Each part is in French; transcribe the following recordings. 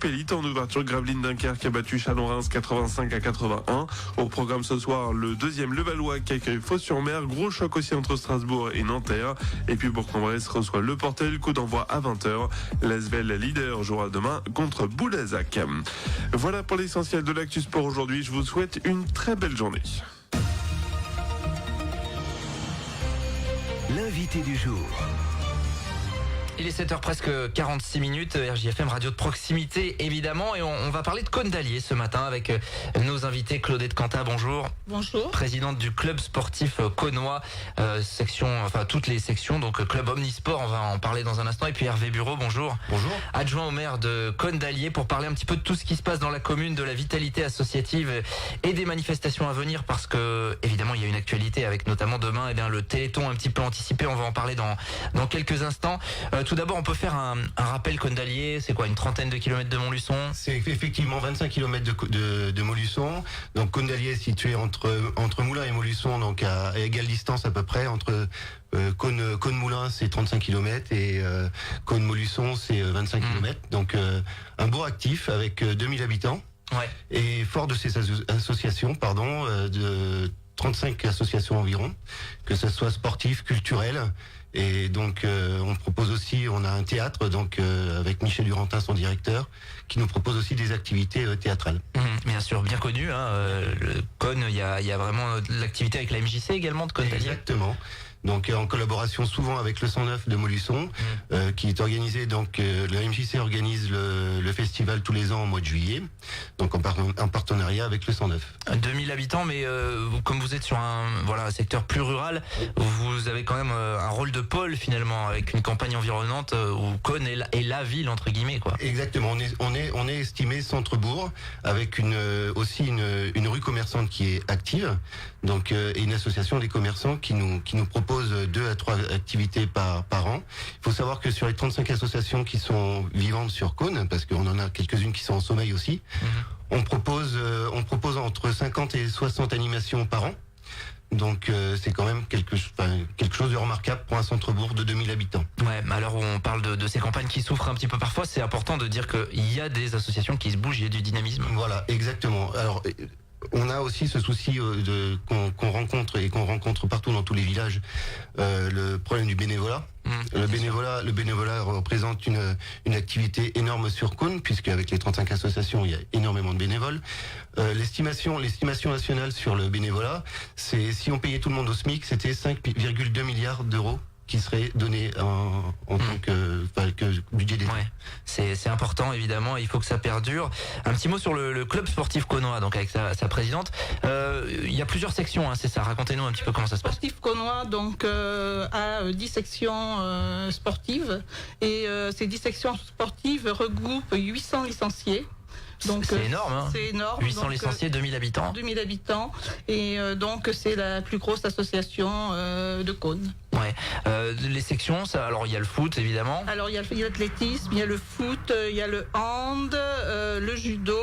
Élite en ouverture, Gravelines Dunkerque a battu Chalon-Reims 85-81. Au programme ce soir, le deuxième Levallois qui accueille Fos-sur-Mer. Gros choc aussi entre Strasbourg et Nanterre. Et puis Bourg-en-Bresse reçoit Le Portel. Coup d'envoi à 20h. L'Asvel leader jouera demain contre Boulazac. Voilà pour l'essentiel de l'actu sport aujourd'hui. Je vous souhaite une très belle journée. L'invité du jour. Il est 7h presque 46 minutes, RJFM radio de proximité évidemment, et on va parler de Cône d'Allier ce matin avec nos invités. Claudette Cantat, bonjour. Bonjour. Présidente du club sportif cônois, toutes les sections, donc club omnisport, on va en parler dans un instant. Et puis Hervé Bureau, bonjour. Bonjour. Adjoint au maire de Cône d'Allier, pour parler un petit peu de tout ce qui se passe dans la commune, de la vitalité associative et des manifestations à venir, parce que évidemment il y a une actualité avec notamment demain le Téléthon un petit peu anticipé. On va en parler dans quelques instants. Tout d'abord, on peut faire un rappel. Cône d'Allier, c'est quoi, une trentaine de kilomètres de Montluçon? C'est effectivement 25 km de Montluçon. Donc Cône d'Allier est situé entre Moulins et Montluçon, donc à égale distance à peu près. Entre Cône-Moulins, c'est 35 km et Cône-Montluçon, c'est 25 km. Donc un bourg actif avec 2000 habitants. Ouais. Et fort de ces associations, de 35 associations environ, que ce soit sportif, culturel. Et donc on a un théâtre avec Michel Durantin, son directeur, qui nous propose aussi des activités théâtrales. Bien sûr, bien connu, le Cône, il y a vraiment l'activité avec la MJC également de Cône d'Allier. Exactement. Donc en collaboration souvent avec le 109 de Montluçon, qui est organisé, la MJC organise le festival tous les ans au mois de juillet, donc en partenariat avec le 109. 2000 habitants, mais comme vous êtes sur un secteur plus rural, vous avez quand même un rôle de pôle finalement, avec une campagne environnante où Cône est la ville entre guillemets, quoi. Exactement, on est estimé centre-bourg, avec aussi une rue commerçante qui est active, et une association des commerçants qui nous propose 2 à 3 activités par an. Il faut savoir que sur les 35 associations qui sont vivantes sur Cône, parce qu'on en a quelques-unes qui sont en sommeil aussi, on propose entre 50 et 60 animations par an. Donc c'est quand même quelque chose de remarquable pour un centre-bourg de 2000 habitants. Ouais, mais alors on parle de ces campagnes qui souffrent un petit peu parfois, c'est important de dire qu'il y a des associations qui se bougent, il y a du dynamisme. Voilà, exactement. Alors on a aussi ce souci qu'on rencontre partout dans tous les villages, le problème du bénévolat. Le bénévolat représente une activité énorme sur Cône, puisque avec les 35 associations, il y a énormément de bénévoles. L'estimation nationale sur le bénévolat, c'est, si on payait tout le monde au SMIC, c'était 5,2 milliards d'euros qui serait donné en tant que budget d'État. Ouais, c'est important évidemment, il faut que ça perdure. Un petit mot sur le club sportif cônois, donc avec sa présidente. Il y a plusieurs sections, c'est ça. Racontez-nous un petit peu comment ça se passe. Le sportif cônois a 10 sections sportives, et ces 10 sections sportives regroupent 800 licenciés. Donc c'est énorme, c'est énorme. 800 licenciés, 2000 habitants. 2000 habitants, et donc c'est la plus grosse association de Cône. Ouais. Les sections, alors il y a le foot évidemment. Alors il y a l'athlétisme, il y a le foot, il y a le hand, le judo,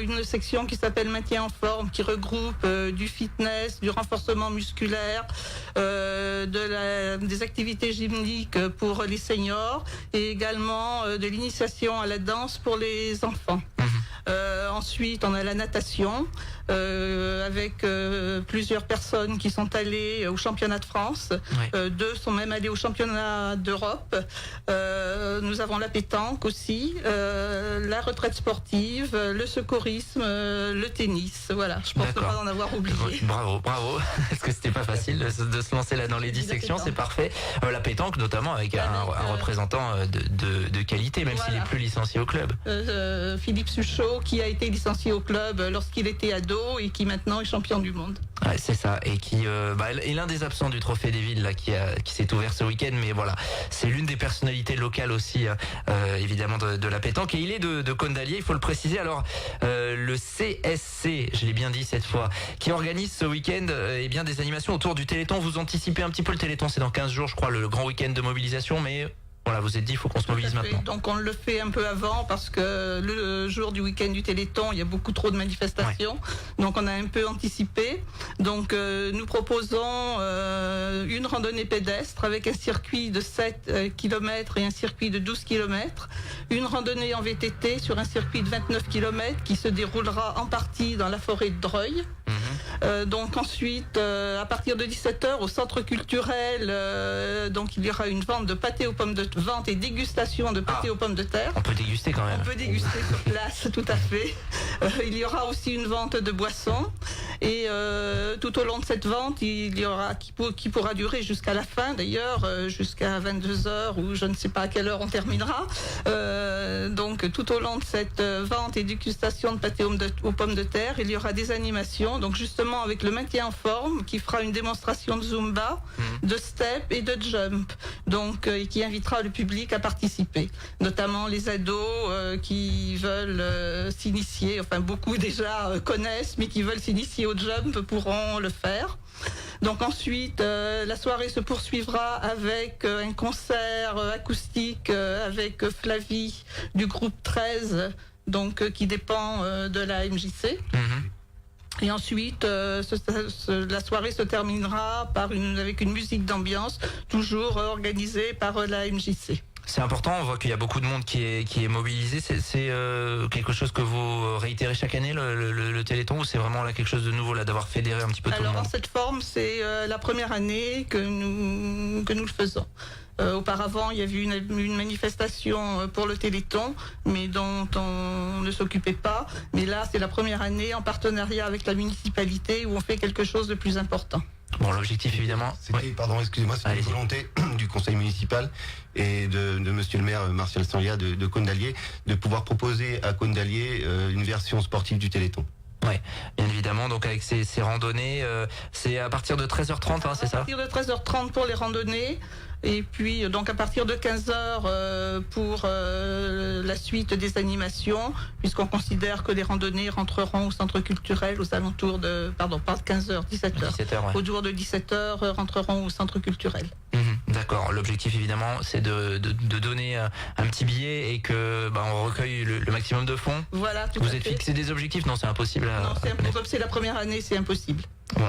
une section qui s'appelle maintien en forme, qui regroupe du fitness, du renforcement musculaire, des activités gymniques pour les seniors, et également de l'initiation à la danse pour les enfants. Ensuite, on a la natation, avec plusieurs personnes qui sont allées au championnat de France. Ouais. 2 sont même allés au championnat d'Europe. Nous avons la pétanque aussi, la retraite sportive, le secourisme, le tennis. Voilà, je pense ne pas en avoir oublié. Bravo. Est-ce que c'était pas facile de se lancer là dans les 10 sections? C'est parfait. La pétanque notamment, avec un représentant de qualité, même s'il est plus licencié au club. Philippe Suchot, qui a été licencié au club lorsqu'il était ado et qui maintenant est champion du monde. Ouais, c'est ça, et qui est l'un des absents du Trophée des Villes là, qui s'est ouvert ce week-end, mais voilà, c'est l'une des personnalités locales aussi, évidemment de la pétanque, et il est de Cône d'Allier, il faut le préciser. Alors le CSC, je l'ai bien dit cette fois, qui organise ce week-end des animations autour du Téléthon. Vous anticipez un petit peu le Téléthon, c'est dans 15 jours je crois, le grand week-end de mobilisation, mais Voilà, vous êtes dit, il faut qu'on se mobilise maintenant. Donc on le fait un peu avant parce que le jour du week-end du Téléthon, il y a beaucoup trop de manifestations. Ouais. Donc on a un peu anticipé. Donc nous proposons une randonnée pédestre avec un circuit de 7 km et un circuit de 12 km. Une randonnée en VTT sur un circuit de 29 km qui se déroulera en partie dans la forêt de Dreuil. Donc ensuite, à partir de 17h, au centre culturel, donc il y aura une vente de pâté aux pommes de vente et dégustation de pâté aux pommes de terre. On peut déguster quand même. On peut déguster sur place, tout à fait. Il y aura aussi une vente de boissons et tout au long de cette vente, il y aura qui pourra durer jusqu'à la fin d'ailleurs, jusqu'à 22h ou je ne sais pas à quelle heure on terminera. Donc tout au long de cette vente et dégustation de pâté aux pommes de terre, il y aura des animations. Donc justement avec le maintien en forme, qui fera une démonstration de Zumba, de step et de jump, donc qui invitera le public à participer, notamment les ados qui veulent s'initier, enfin beaucoup déjà connaissent, mais qui veulent s'initier au jump pourront le faire. Donc ensuite, la soirée se poursuivra avec un concert acoustique avec Flavie du groupe 13, donc qui dépend de la MJC. Et ensuite, la soirée se terminera avec une musique d'ambiance, toujours organisée par la MJC. C'est important, on voit qu'il y a beaucoup de monde qui est mobilisé. C'est quelque chose que vous réitérez chaque année, le Téléthon, ou c'est vraiment là quelque chose de nouveau, là, d'avoir fédéré un petit peu tout le monde? Alors, en cette forme, c'est la première année que nous le faisons. Auparavant, il y avait une manifestation pour le Téléthon, mais dont on ne s'occupait pas. Mais là, c'est la première année en partenariat avec la municipalité où on fait quelque chose de plus important. Bon, l'objectif, évidemment... Pardon, excusez-moi, c'est une volonté du conseil municipal et de monsieur le maire Martial Sanlia de Cône-d'Allier de pouvoir proposer à Cône-d'Allier une version sportive du Téléthon. Oui, bien évidemment, donc avec ces randonnées, c'est à partir de 13h30, hein, c'est ça? À partir de 13h30 pour les randonnées, et puis donc à partir de 15h pour la suite des animations, puisqu'on considère que les randonnées rentreront au centre culturel aux alentours de, pas de 15h, 17h. 17h, ouais. Autour de 17h rentreront au centre culturel. D'accord, l'objectif évidemment c'est de donner un petit billet et que on recueille le maximum de fonds. Voilà, tout Vous êtes fixé des objectifs? Non, c'est impossible. Non, c'est la première année, c'est impossible. Bon,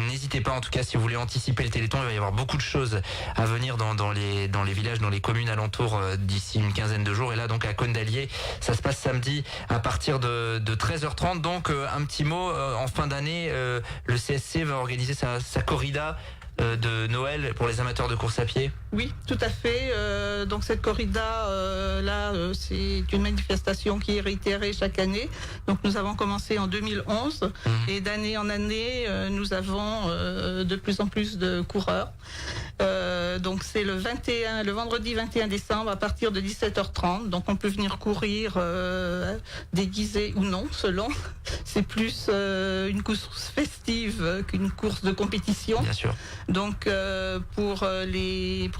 n'hésitez pas en tout cas si vous voulez anticiper le Téléthon, il va y avoir beaucoup de choses à venir dans les villages, dans les communes alentours d'ici une quinzaine de jours. Et là donc à Cône-d'Allier, ça se passe samedi à partir de 13h30. Donc un petit mot, en fin d'année, le CSC va organiser sa corrida de Noël pour les amateurs de course à pied. Oui, tout à fait. Donc cette corrida, c'est une manifestation qui est réitérée chaque année. Donc nous avons commencé en 2011 et d'année en année, nous avons de plus en plus de coureurs. Donc c'est le vendredi 21 décembre à partir de 17h30. Donc on peut venir courir déguisé ou non, selon. C'est plus une course festive qu'une course de compétition. Bien sûr. Donc pour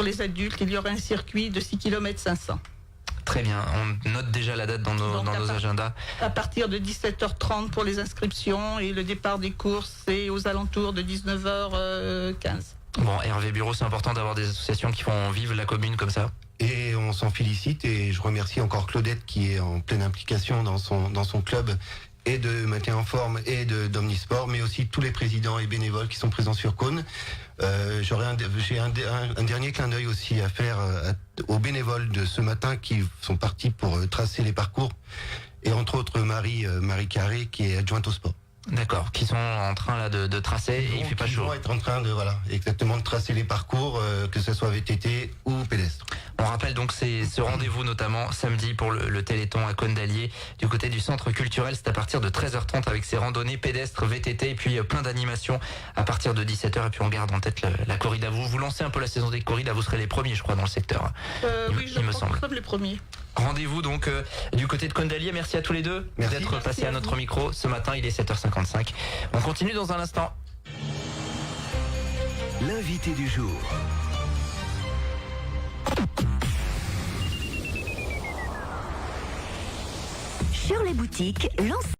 les adultes, il y aura un circuit de 6 km 500. Très bien, on note déjà la date dans nos agendas. À partir de 17h30 pour les inscriptions et le départ des courses, c'est aux alentours de 19h15. Bon, Hervé Bureau, c'est important d'avoir des associations qui font vivre la commune comme ça. Et on s'en félicite et je remercie encore Claudette qui est en pleine implication dans son club et de maintien en forme et d'omnisport, mais aussi tous les présidents et bénévoles qui sont présents sur Cône. J'ai un dernier clin d'œil aussi à faire aux bénévoles de ce matin qui sont partis pour tracer les parcours, et entre autres Marie Carré qui est adjointe au sport. D'accord, qui sont en train là de tracer et il fait pas chaud. Ils vont être en train de tracer les parcours, que ce soit VTT ou pédestre. On rappelle donc ce rendez-vous notamment samedi pour le Téléthon à Cône-d'Allier du côté du centre culturel. C'est à partir de 13h30 avec ses randonnées pédestres, VTT et puis plein d'animations à partir de 17h. Et puis on garde en tête la corrida. Vous lancez un peu la saison des corridas, vous serez les premiers je crois dans le secteur. Oui, je pense que nous sommes les premiers. Rendez-vous donc du côté de Cône-d'Allier. Merci à tous les deux d'être passés à notre micro ce matin. Il est 7h55. On continue dans un instant. L'invité du jour. Shirley Boutique lance